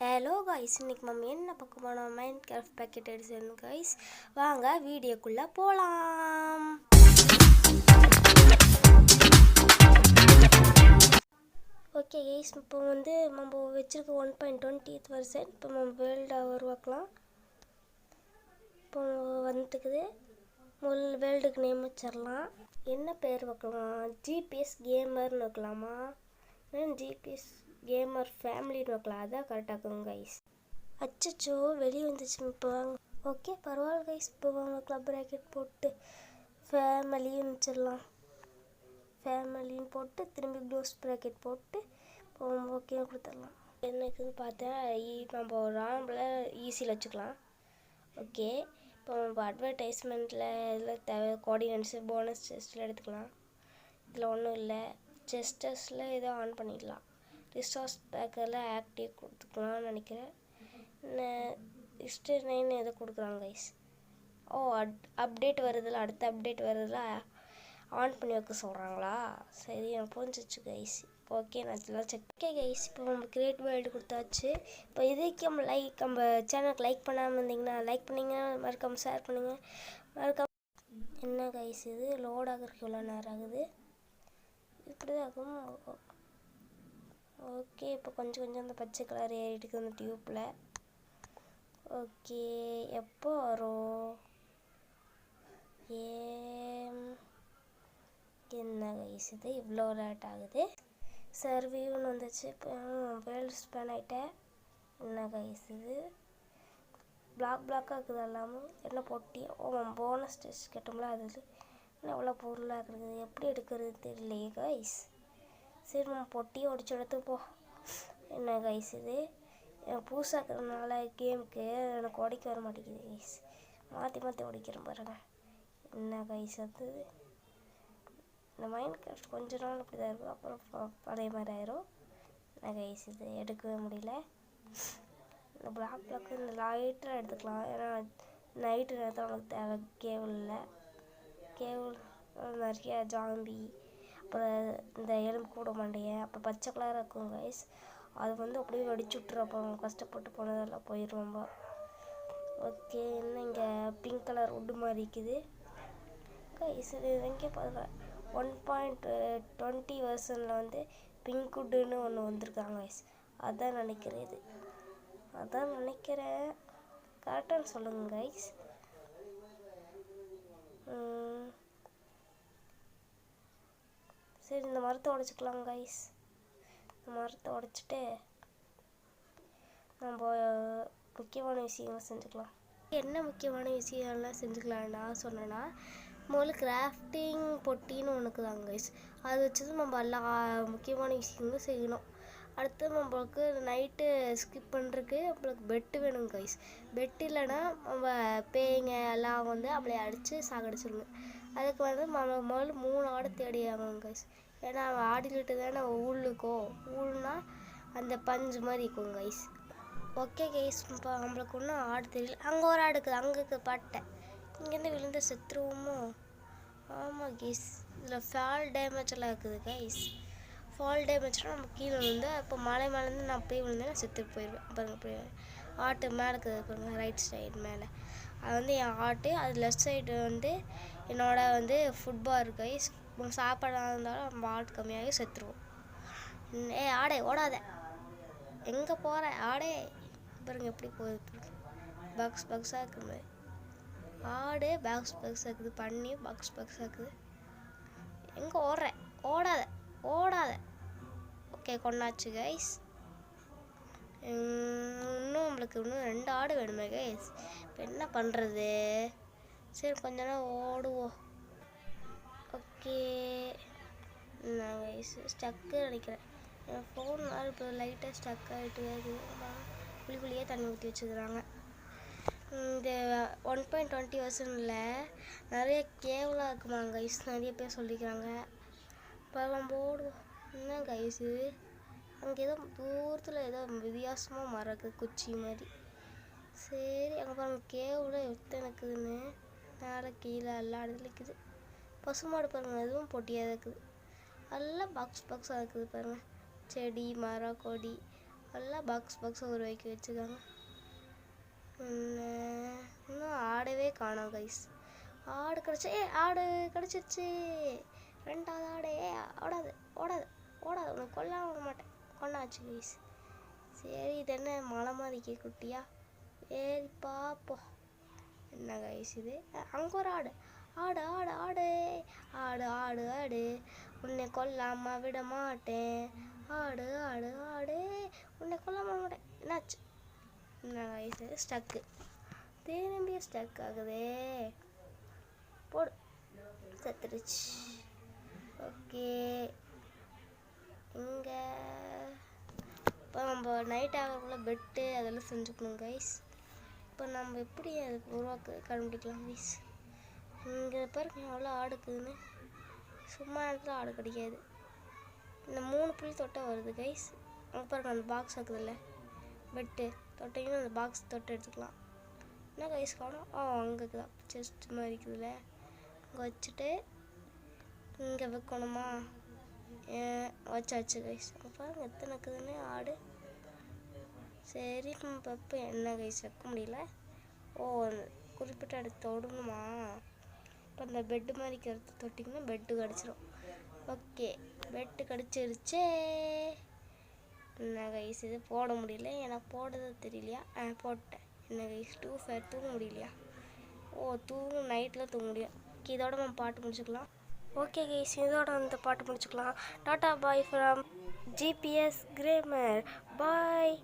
Hello guys, இன்னைக்கு நம்ம என்ன பார்க்க போனோம்? Mind craft packet edition guys. வாங்க வீடியோக்குள்ளே போகலாம். ஓகே காய்ஸ், இப்போ நம்ம வச்சுருக்க 1.20th வெர்ஷன் இப்போ நம்ம வேர்ல்டை உருவாக்கலாம். இப்போ வந்துட்டுக்குது. முதல் வேர்ல்டுக்கு நேம் வச்சிடலாம். என்ன பேர் வைக்கலாம்? ஜிபிஎஸ் கேமர்னு வைக்கலாமா? ஜிபிஎஸ் கேமர் ஃபேமிலின்னு வைக்கலாம். அதான் கரெக்டாக இருக்குங்க கைஸ். அச்சோ, வெளியே வந்துச்சு. இப்போ வாங்க. ஓகே, பரவாயில்ல கைஸ். இப்போ வாங்க கிளப் ராக்கெட் போட்டு ஃபேமிலின்னு வச்சிடலாம். ஃபேமிலின்னு போட்டு திரும்பி க்ளோஸ் ப்ராக்கெட் போட்டு இப்போ ஓகே கொடுத்துடலாம். என்னக்குன்னு பார்த்தா நம்ம ஒரு ஆம்பில் ஈஸியில் வச்சுக்கலாம். ஓகே, இப்போ நம்ம அட்வர்டைஸ்மெண்ட்டில் இதில் தேவை கோஆர்டினேட்ஸு போனஸ் செஸ்ட்டில் எடுத்துக்கலாம். இதில் ஒன்றும் இல்லை. செஸ்டஸில் இதை ஆன் பண்ணிக்கலாம். ரிசோர்ஸ் பேக்கரில் ஆக்டிவ் கொடுத்துக்கலாம்னு நினைக்கிறேன். ஹிஸ்ட்ரி 9 எதை கொடுக்குறாங்க கைஸ். அப்டேட் வருதில்ல, அடுத்த அப்டேட் வருதில்ல, ஆன் பண்ணி வைக்க சொல்கிறாங்களா? சரி, எனக்கு புரிஞ்சிச்சு கைஸ். ஓகே, நான் இதெல்லாம் செக். ஓகே கைஸ், இப்போ நம்ம கிரியேட் வேர்ல்டு கொடுத்தாச்சு. இப்போ இதுக்கு நம்ம சேனலுக்கு லைக் பண்ணாமல் இருந்தீங்கன்னா லைக் பண்ணிங்க, மறக்காமல் ஷேர் பண்ணுங்கள், மறக்காம. என்ன கைஸ் இது லோட் ஆகிறதுக்கு எவ்வளோ நேரம் ஆகுது? இப்படி தான் ஆகும். ஓகே, இப்போ கொஞ்சம் அந்த பச்சை கலர் ஏறிட்டுக்கு அந்த டியூப்பில். ஓகே, எப்போ வரும்? என்ன கைஸ் இது இவ்வளோ லேட் ஆகுது? சர்வியூன்னு வந்துச்சு. இப்போ வேர்ல்டு ஸ்பேன் ஆகிட்டேன். என்ன கைஸ் இது பிளாக்காக இருக்குது எல்லாமே. என்ன பொட்டி? போனஸ் டெஸ்ட் கேட்டோம்ல, அது இன்னும் எவ்வளோ பொருளாக இருக்குது. எப்படி எடுக்கிறது தெரியலையே கைஸ். சரி, நம்ம பொட்டியை உடச்சி எடுத்துப்போ. என்ன கைஸ் இது புதுசாக இருக்கிறதுனால கேமுக்கு எனக்கு உடைக்க வர மாட்டேங்குது கைஸ். மாற்றி உடைக்கிறேன் பாருங்கள். என்ன கைஸ் அது இந்த மைண்ட் கிராஃப்ட் கொஞ்ச நாள் அப்படி தான் இருக்கும், அப்புறம் பழைய மாதிரி ஆயிரும். என்ன கைஸ் இது எடுக்கவே முடியல. இந்த பிளாக் இந்த லைட்டில் எடுத்துக்கலாம். ஏன்னா நைட்டு நேரத்தில் நமக்கு தேவை. கேபிள் நிறைய ஜாம்பி, அப்புறம் இந்த எலும்பு கூட மாட்டேன். அப்போ பச்சை கலராக இருக்கும் கைஸ். அது அப்படியே வெடிச்சு விட்டுரும். அப்போ கஷ்டப்பட்டு போனதெல்லாம் போயிடும் ரொம்ப. ஓகே, என்ன இங்கே பிங்க் கலர் உட்டு மாதிரி இருக்குது கைஸ். இது எங்கே பார்க்குறேன் 1.20 வெர்ஷனில் பிங்க் உட்டுன்னு ஒன்று வந்திருக்காங்க கைஸ். அதான் நினைக்கிறேன். கரெக்டாக சொல்லுங்கள் கைஸ். சரி, இந்த மரத்தை உடைச்சிக்கலாம் கைஸ். இந்த மரத்தை உடைச்சிட்டு நம்ம முக்கியமான விஷயங்கள் செஞ்சுக்கலாம். என்ன முக்கியமான விஷயம்லாம் செஞ்சுக்கலாம்னா சொன்னேன்னா, முதல்ல கிராஃப்டிங் பொட்டின்னு ஒன்றுக்கு தாங்க கைஸ். அது வச்சு நம்ம எல்லாம் முக்கியமான விஷயங்களும் செய்யணும். அடுத்து நம்மளுக்கு நைட்டு ஸ்கிப் பண்ணுறதுக்கு நம்மளுக்கு பெட்டு வேணும் கைஸ். பெட்டு இல்லைன்னா நம்ம பேய்ங்க எல்லாம் அப்படியே அடித்து சாகடிச்சிடணும். அதுக்கு முதல்ல 3 ஆடு தேடி ஆகணும் கைஸ். ஏன்னா அவன் ஆடிக்கிட்டு தானே ஊழுனா அந்த பஞ்சு மாதிரி இருக்கும் கைஸ். ஓகே கைஸ், இப்போ நம்மளுக்கு ஒன்றும் ஆடு தெரியல. அங்கே ஒரு ஆடு இருக்குது, அங்கே பட்டேன். இங்கேருந்து விழுந்த செத்துருவோமோ? ஆமாம் கைஸ், இதில் ஃபால் டேமேஜ் எல்லாம் இருக்குது கைஸ். ஃபால் டேமேஜ்னால் நம்ம கீழே விழுந்து இப்போ மலை மேலேருந்து நான் போய் விழுந்தேன்னா செத்து போயிடுவேன். பாருங்கள், போய் ஆட்டு மேலே இருக்குது பாருங்கள், ரைட் சைடு மேலே. அது என் ஆட்டு. அது லெஃப்ட் சைடு என்னோட ஃபுட்பால் கைஸ். சாப்பாடாக இருந்தாலும் நம்ம ஆட்டு கம்மியாகி செத்துருவோம். ஆடே ஓடாத, எங்கே போகிற ஆடே? பாருங்க எப்படி போகுது. பாக்ஸாக இருக்குது மாதிரி ஆடு. பாக்ஸாக இருக்குது. பண்ணி பாக்ஸாக இருக்குது. எங்கே ஓடாத. ஓகே, கொண்டாச்சு கைஸ். நம்மளுக்கு இன்னும் 2 ஆடு வேணுமே கைஸ். இப்போ என்ன பண்ணுறது? சரி, கொஞ்ச நேரம் ஓடுவோம். ஓகே, நான் கைஸ் ஸ்டக்கு நினைக்கிறேன். என் ஃபோனால் இப்போ லைட்டாக ஸ்டக் ஆகிட்டு குழியாக தண்ணி ஊற்றி வச்சுக்கிறாங்க. இந்த 1.20 வெர்ஷனில் நிறைய கேவலாக இருக்குமாங்க கைஸ். நிறைய பேர் சொல்லிக்கிறாங்க. இப்போ நம்ம ஓடுவோம். என்ன கைஸ் இது அங்கே ஏதோ தூரத்தில் ஏதோ வித்தியாசமாக மரம் இருக்குது, குச்சி மாதிரி. சரி, அங்கே பாருங்கள் கேவில் எத்தனை இருக்குதுன்னு. மேலே கீழே எல்லா இடத்துல இருக்குது. பசுமாடு பாருங்கள், அதுவும் பொட்டியாக இருக்குது. எல்லாம் பாக்ஸாக இருக்குது பாருங்கள். செடி, மரம், கொடி, எல்லாம் பாக்ஸ் உருவாக்கி வச்சுருக்காங்க. இன்னும் ஆடவே காணோம் கைஸ். ஆடு கிடச்சி ஆடு கிடச்சிருச்சு. 2வது ஆடு. ஓடாது ஓடாது ஓடாது, உனக்கு கொல்லாம விட மாட்டேன். கொண்டாச்சு கைஸ். சரி, இது என்ன மலை மாதிரி குட்டியா? சரி பார்ப்போம் என்ன கைஸ் இது. அங்கே ஒரு ஆடு. ஆடு ஆடு ஆடு ஆடு ஆடு ஆடு உன்னை கொல்லாம விட மாட்டேன். ஆடு ஆடு ஆடு உன்னை கொல்லாம விட மாட்டேன். என்னாச்சு? என்ன கைஸ் ஸ்டக்கு, திரும்பி ஸ்டக் ஆகுதே. போடு, செத்துருச்சு. ஓகே, இங்கே இப்போ நம்ம நைட் ஆகிறக்குள்ள பெட்டு அதெல்லாம் செஞ்சுக்கணும் கைஸ். இப்போ நம்ம எப்படி அது கண்டுபிடிக்கலாம் கைஸ்? இங்கே பாருங்க எவ்வளோ ஆடுக்குதுன்னு. சும்மா இடத்துல ஆடு கிடைக்காது. இந்த 3 புள்ளி தொட்டால் வருது கைஸ். அங்கே பாருங்க அந்த பாக்ஸ் இருக்குதுல்ல, பெட்டு தொட்டையும் அந்த பாக்ஸ் தொட்டு எடுத்துக்கலாம். என்ன கைஸ் காணும்? அங்கே இருக்குதா செஸ்ட் மாதிரி இருக்குதுல்ல, அங்கே வச்சுட்டு இங்கே வைக்கணுமா? வச்சாச்சு கைஸ். பாருங்க எத்தனை இருக்குதுன்னு ஆடு. சரி இப்போ என்ன கைஸ் வைக்க முடியல. குறிப்பிட்ட இடத்து தொடணுமா? இப்போ அந்த பெட்டு மாதிரி கருத்து தொட்டிங்கன்னா பெட்டு கிடச்சிரும். ஓகே, பெட்டு கிடச்சிருச்சே. என்ன கைஸ் இது போட முடியல, எனக்கு போடுறது தெரியலையா? போட்டேன். என்ன கைஸ் 2 ஃபேர் தூங்க முடியலையா? நைட்டில் தூங்க முடியும். இதோட நம்ம பாட்டு முடிச்சுக்கலாம். ஓகே கைஸ், இதோட அந்த பாட்டு முடிச்சுக்கலாம். Tata bye from GPS Cramer. Bye.